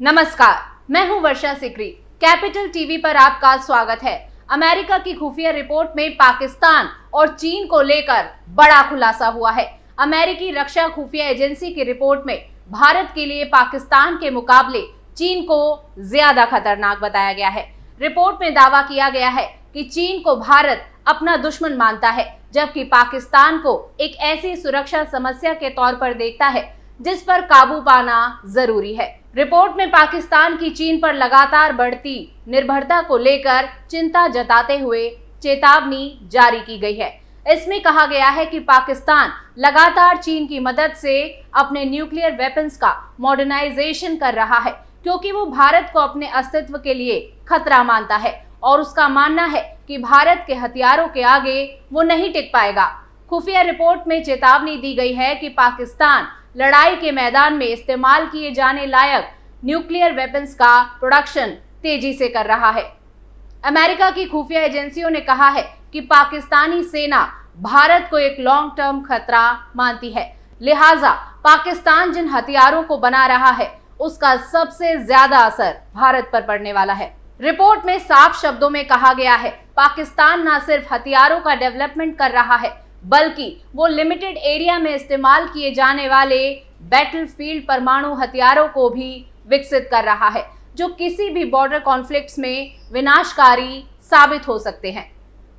नमस्कार, मैं हूं वर्षा सिकरी। कैपिटल टीवी पर आपका स्वागत है। अमेरिका की खुफिया रिपोर्ट में पाकिस्तान और चीन को लेकर बड़ा खुलासा हुआ है। अमेरिकी रक्षा खुफिया एजेंसी की रिपोर्ट में भारत के लिए पाकिस्तान के मुकाबले चीन को ज्यादा खतरनाक बताया गया है। रिपोर्ट में दावा किया गया है कि चीन को भारत अपना दुश्मन मानता है, जबकि पाकिस्तान को एक ऐसी सुरक्षा समस्या के तौर पर देखता है जिस पर काबू पाना जरूरी है। रिपोर्ट में पाकिस्तान की चीन पर लगातार बढ़ती निर्भरता को लेकर चिंता जताते हुए चेतावनी जारी की गई है। इसमें कहा गया है कि पाकिस्तान लगातार चीन की मदद से अपने न्यूक्लियर वेपन्स का मॉडर्नाइजेशन कर रहा है, क्योंकि वो भारत को अपने अस्तित्व के लिए खतरा मानता है और उसका मानना है कि भारत के हथियारों के आगे वो नहीं टिक पाएगा। खुफिया रिपोर्ट में चेतावनी दी गई है कि पाकिस्तान लड़ाई के मैदान में इस्तेमाल किए जाने लायक न्यूक्लियर वेपन्स का प्रोडक्शन तेजी से कर रहा है। अमेरिका की खुफिया एजेंसियों ने कहा है कि पाकिस्तानी सेना भारत को एक लॉन्ग टर्म खतरा मानती है, लिहाजा पाकिस्तान जिन हथियारों को बना रहा है उसका सबसे ज्यादा असर भारत पर पड़ने वाला है। रिपोर्ट में साफ शब्दों में कहा गया है, पाकिस्तान न सिर्फ हथियारों का डेवलपमेंट कर रहा है, बल्कि वो लिमिटेड एरिया में इस्तेमाल किए जाने वाले बैटलफील्ड परमाणु हथियारों को भी विकसित कर रहा है, जो किसी भी बॉर्डर कॉन्फ्लिक्ट्स में विनाशकारी साबित हो सकते हैं।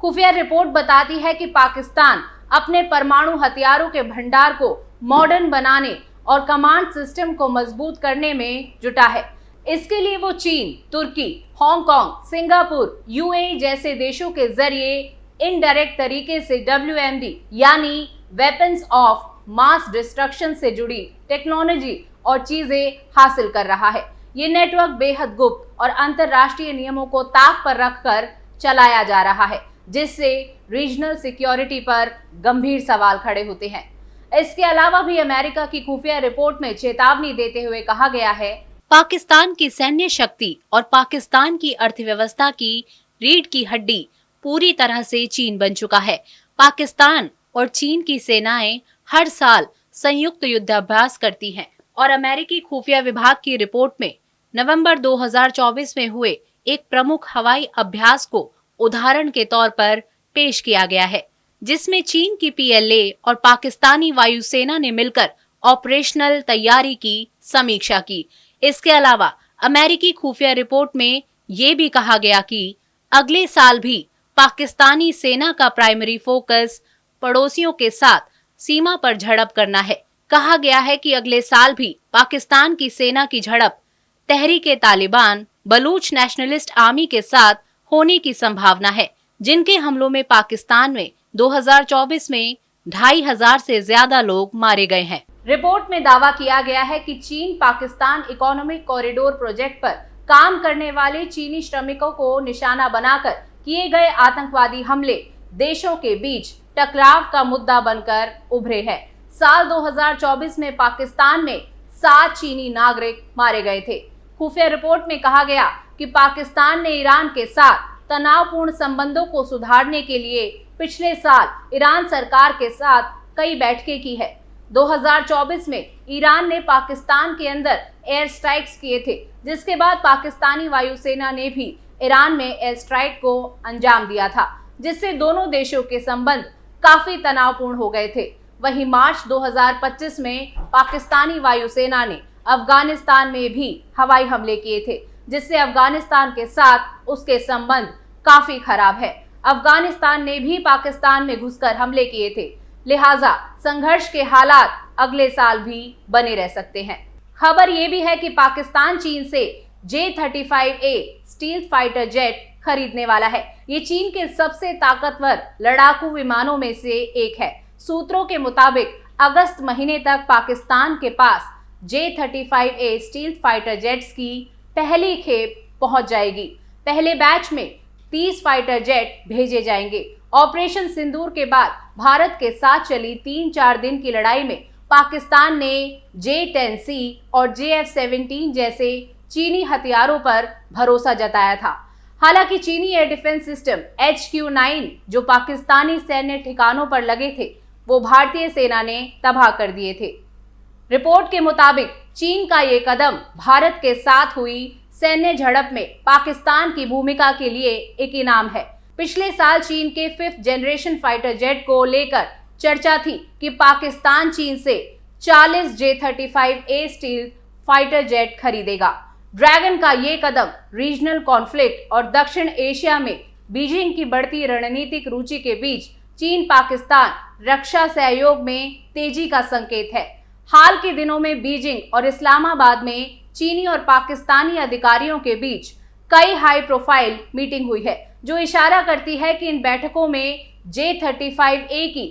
खुफिया रिपोर्ट बताती है कि पाकिस्तान अपने परमाणु हथियारों के भंडार को मॉडर्न बनाने और कमांड सिस्टम को मजबूत करने में जुटा है। इसके लिए वो चीन, तुर्की, हांगकांग, सिंगापुर, यूएई जैसे देशों के जरिए इनडायरेक्ट तरीके से WMD यानी वेपन्स ऑफ मास डिस्ट्रक्शन से जुड़ी टेक्नोलॉजी और चीजें हासिल कर रहा है। ये नेटवर्क बेहद गुप्त और अंतरराष्ट्रीय नियमों को ताक पर रखकर चलाया जा रहा है, जिससे रीजनल सिक्योरिटी पर गंभीर सवाल खड़े होते हैं। इसके अलावा भी अमेरिका की खुफिया रिपोर्ट में चेतावनी देते हुए कहा गया है, पाकिस्तान की सैन्य शक्ति और पाकिस्तान की अर्थव्यवस्था की रीढ़ की हड्डी पूरी तरह से चीन बन चुका है। पाकिस्तान और चीन की सेनाएं हर साल संयुक्त युद्धाभ्यास करती हैं और अमेरिकी खुफिया विभाग की रिपोर्ट में नवंबर 2024 में हुए एक प्रमुख हवाई अभ्यास को उदाहरण के तौर पर पेश किया गया है, जिसमें चीन की PLA और पाकिस्तानी वायुसेना ने मिलकर ऑपरेशनल तैयारी की समीक्षा की। इसके अलावा अमेरिकी खुफिया रिपोर्ट में ये भी कहा गया कि अगले साल भी पाकिस्तानी सेना का प्राइमरी फोकस पड़ोसियों के साथ सीमा पर झड़प करना है। कहा गया है कि अगले साल भी पाकिस्तान की सेना की झड़प तहरीक-ए-तालिबान बलूच नेशनलिस्ट आर्मी के साथ होने की संभावना है, जिनके हमलों में पाकिस्तान में 2024 में 2500 से ज्यादा लोग मारे गए हैं। रिपोर्ट में दावा किया गया है कि चीन पाकिस्तान इकोनॉमिक कॉरिडोर प्रोजेक्ट पर काम करने वाले चीनी श्रमिकों को निशाना बनाकर किए गए आतंकवादी हमले देशों के बीच टकराव का मुद्दा बनकर उभरे हैं। साल 2024 में पाकिस्तान में 7 चीनी नागरिक मारे गए थे। खुफिया रिपोर्ट में कहा गया कि पाकिस्तान ने ईरान के साथ तनावपूर्ण संबंधों को सुधारने के लिए पिछले साल ईरान सरकार के साथ कई बैठकें की है। 2024 में ईरान ने पाकिस्तान के अंदर एयर स्ट्राइक्स किए थे, जिसके बाद पाकिस्तानी वायुसेना ने भी ईरान में एयर स्ट्राइक को अंजाम दिया था, जिससे दोनों देशों के संबंध काफी तनावपूर्ण हो गए थे। वहीं मार्च 2025 में पाकिस्तानी वायुसेना ने अफगानिस्तान में भी हवाई हमले किए थे, जिससे अफगानिस्तान के साथ उसके संबंध काफी खराब है। अफगानिस्तान ने भी पाकिस्तान में घुसकर हमले किए थे, लिहाजा संघर्ष के हालात अगले साल भी बने रह सकते हैं। खबर ये भी है कि पाकिस्तान चीन से J-35A स्टील्थ फाइटर जेट खरीदने वाला है। ये चीन के सबसे ताकतवर लड़ाकू विमानों में से एक है। सूत्रों के मुताबिक अगस्त महीने तक पाकिस्तान के पास J-35A स्टील्थ फाइटर जेट्स की पहली खेप पहुंच जाएगी। पहले बैच में 30 फाइटर जेट भेजे जाएंगे। ऑपरेशन सिंदूर के बाद भारत के साथ चली 3-4 दिन की लड़ाई में पाकिस्तान ने J-10C और JF-17 जैसे चीनी हथियारों पर भरोसा जताया था। हालांकि चीनी एयर डिफेंस सिस्टम HQ-9 जो पाकिस्तानी सैन्य ठिकानों पर लगे थे, वो भारतीय सेना ने तबाह कर दिए थे। रिपोर्ट के मुताबिक चीन का ये कदम भारत के साथ हुई सैन्य झड़प में पाकिस्तान की भूमिका के लिए एक इनाम है। पिछले साल चीन के 5th जनरेशन फाइटर जेट को लेकर चर्चा थी कि पाकिस्तान चीन से 40 J-35A स्टील फाइटर जेट खरीदेगा। ड्रैगन का ये कदम रीजनल कॉन्फ्लिक्ट और दक्षिण एशिया में बीजिंग की बढ़ती रणनीतिक रुचि के बीच चीन पाकिस्तान रक्षा सहयोग में तेजी का संकेत है। हाल के दिनों में बीजिंग और इस्लामाबाद में चीनी और पाकिस्तानी अधिकारियों के बीच कई हाई प्रोफाइल मीटिंग हुई है, जो इशारा करती है कि इन बैठकों में J-35A की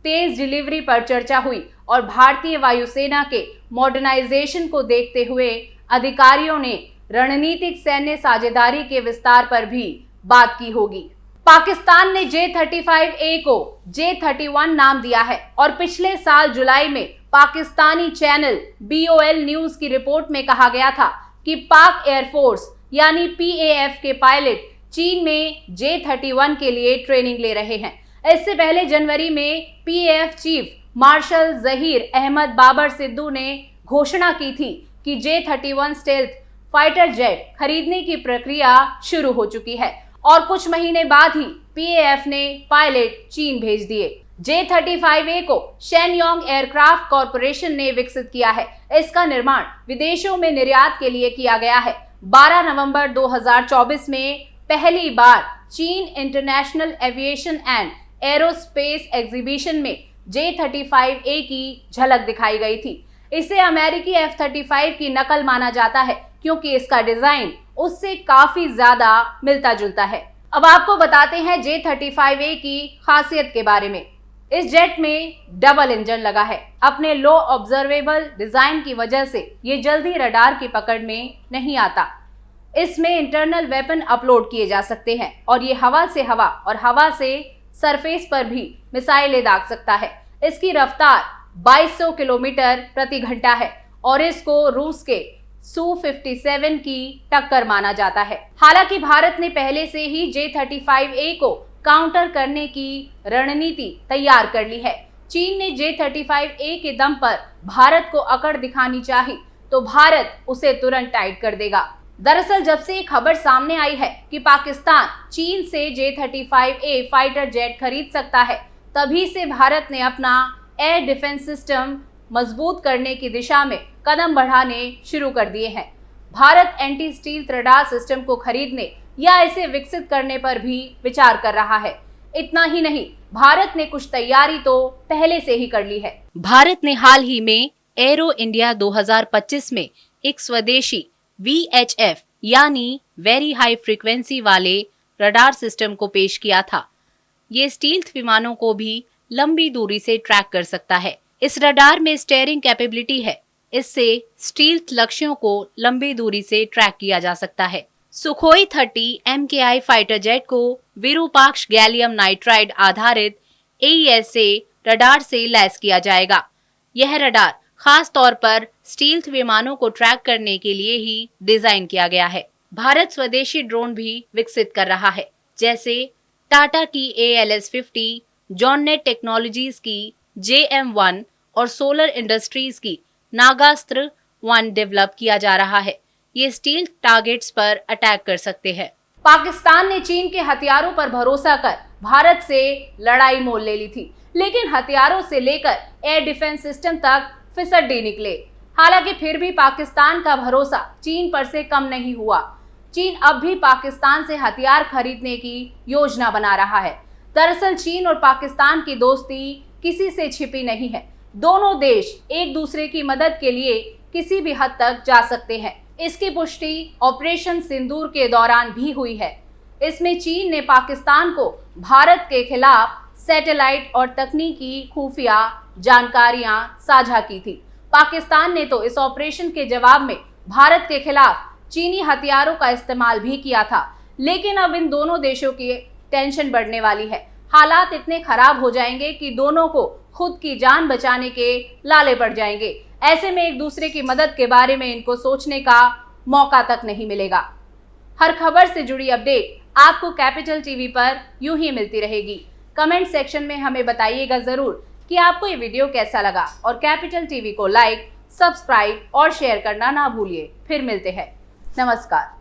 तेज डिलीवरी पर चर्चा हुई और भारतीय वायुसेना के मॉडर्नाइजेशन को देखते हुए अधिकारियों ने रणनीतिक सैन्य साझेदारी के विस्तार पर भी बात की होगी। पाकिस्तान ने J-35A को J-31 नाम दिया है और पिछले साल जुलाई में पाकिस्तानी चैनल BOL न्यूज की रिपोर्ट में कहा गया था कि पाक एयरफोर्स यानी PAF के पायलट चीन में J-31 के लिए ट्रेनिंग ले रहे हैं। इससे पहले जनवरी में PAF chief marshal Zaheer Ahmed Babar Sidhu ने घोषणा की थी कि J-31 स्टेल्थ फाइटर जेट खरीदने की प्रक्रिया शुरू हो चुकी है और कुछ महीने बाद ही PAF ने पायलट चीन भेज दिए। J-35A को शेनयोंग एयरक्राफ्ट कॉरपोरेशन ने विकसित किया है। इसका निर्माण विदेशों में निर्यात के लिए किया गया है। 12 नवंबर 2024 में पहली बार चीन international aviation and aerospace exhibition में J-35A की झलक दिखाई गई थी। इसे अमेरिकी F-35 की नकल माना जाता है क्योंकि इसका डिजाइन उससे काफी ज्यादा मिलता जुलता है। अब आपको बताते हैं J-35A की खासियत के बारे में। इस जेट में डबल इंजन लगा है। अपने लो ऑब्जर्वेबल डिजाइन की वजह से ये जल्दी रडार की पकड़ में नहीं आता। इसमें इंटरनल वेपन अपलोड किए जा सकते हैं और ये हवा से हवा और हवा से सरफेस पर भी मिसाइलें दाग सकता है। इसकी रफ्तार 2200 किलोमीटर प्रति घंटा है और इसको रूस के Su-57 की टक्कर माना जाता है। हालांकि भारत ने पहले से ही J-35A को काउंटर करने की रणनीति तैयार कर ली है। चीन ने J-35A के दम पर भारत को अकड़ दिखानी चाही तो भारत उसे तुरंत टाइट कर देगा। दरअसल जब से एक खबर सामने आई है कि पाकिस्तान चीन से J-35A फाइटर जेट खरीद सकता है, तभी से भारत ने अपना एयर डिफेंस सिस्टम मजबूत करने की दिशा में कदम बढ़ाने शुरू कर दिए हैं। Bharat anti steel radar system को खरीदने या इसे विकसित करने पर भी विचार कर रहा है। इतना ही नहीं, भारत ने कुछ तैयारी तो पहले से ही कर ली है। भारत ने हाल ही में एरो इंडिया 2025 में एक स्वदेशी VHF यानी वेरी हाई फ्रीक्वेंसी वाले रडार सिस्टम को पेश किया था। ये स्टील्थ विमानों को भी लंबी दूरी से ट्रैक कर सकता है। इस रडार में स्टीयरिंग कैपेबिलिटी है। इससे स्टील्थ लक्ष्यों को लंबी दूरी से ट्रैक किया जा सकता है। सुखोई 30 MKI फाइटर जेट को विरूपाक्ष गैलियम नाइट्राइड आधारित AESA रडार से लैस किया जाएगा। यह रडार खास तौर पर स्टील्थ विमानों को ट्रैक करने के लिए ही डिजाइन किया गया है। भारत स्वदेशी ड्रोन भी विकसित कर रहा है, जैसे टाटा की ALS-50, जॉननेट टेक्नोलॉजीज की JM1 और सोलर इंडस्ट्रीज की नागास्त्र 1 डेवलप किया जा रहा है। ये स्टील टारगेट्स पर अटैक कर सकते हैं। पाकिस्तान ने चीन के हथियारों पर भरोसा कर भारत से लड़ाई मोल ले ली थी, लेकिन हथियारों से लेकर एयर डिफेंस सिस्टम तक फिसड्डी निकले। हालांकि फिर भी पाकिस्तान का भरोसा चीन पर से कम नहीं हुआ। चीन अब भी पाकिस्तान से हथियार खरीदने की योजना बना रहा है। दरअसल चीन और पाकिस्तान की दोस्ती किसी से छिपी नहीं है। दोनों देश एक दूसरे की मदद के लिए किसी भी हद तक जा सकते हैं। इसकी पुष्टि ऑपरेशन सिंदूर के दौरान भी हुई है। इसमें चीन ने पाकिस्तान को भारत के खिलाफ सैटेलाइट और तकनीकी खुफिया जानकारियां साझा की थी। पाकिस्तान ने तो इस ऑपरेशन के जवाब में भारत के खिलाफ चीनी हथियारों का इस्तेमाल भी किया था। लेकिन अब इन दोनों देशों की टेंशन बढ़ने वाली है। हालात इतने खराब हो जाएंगे कि दोनों को खुद की जान बचाने के लाले पड़ जाएंगे। ऐसे में एक दूसरे की मदद के बारे में इनको सोचने का मौका तक नहीं मिलेगा। हर खबर से जुड़ी अपडेट आपको कैपिटल टीवी पर यूं ही मिलती रहेगी। कमेंट सेक्शन में हमें बताइएगा जरूर कि आपको ये वीडियो कैसा लगा और कैपिटल टीवी को लाइक सब्सक्राइब और शेयर करना ना भूलिए। फिर मिलते हैं। नमस्कार।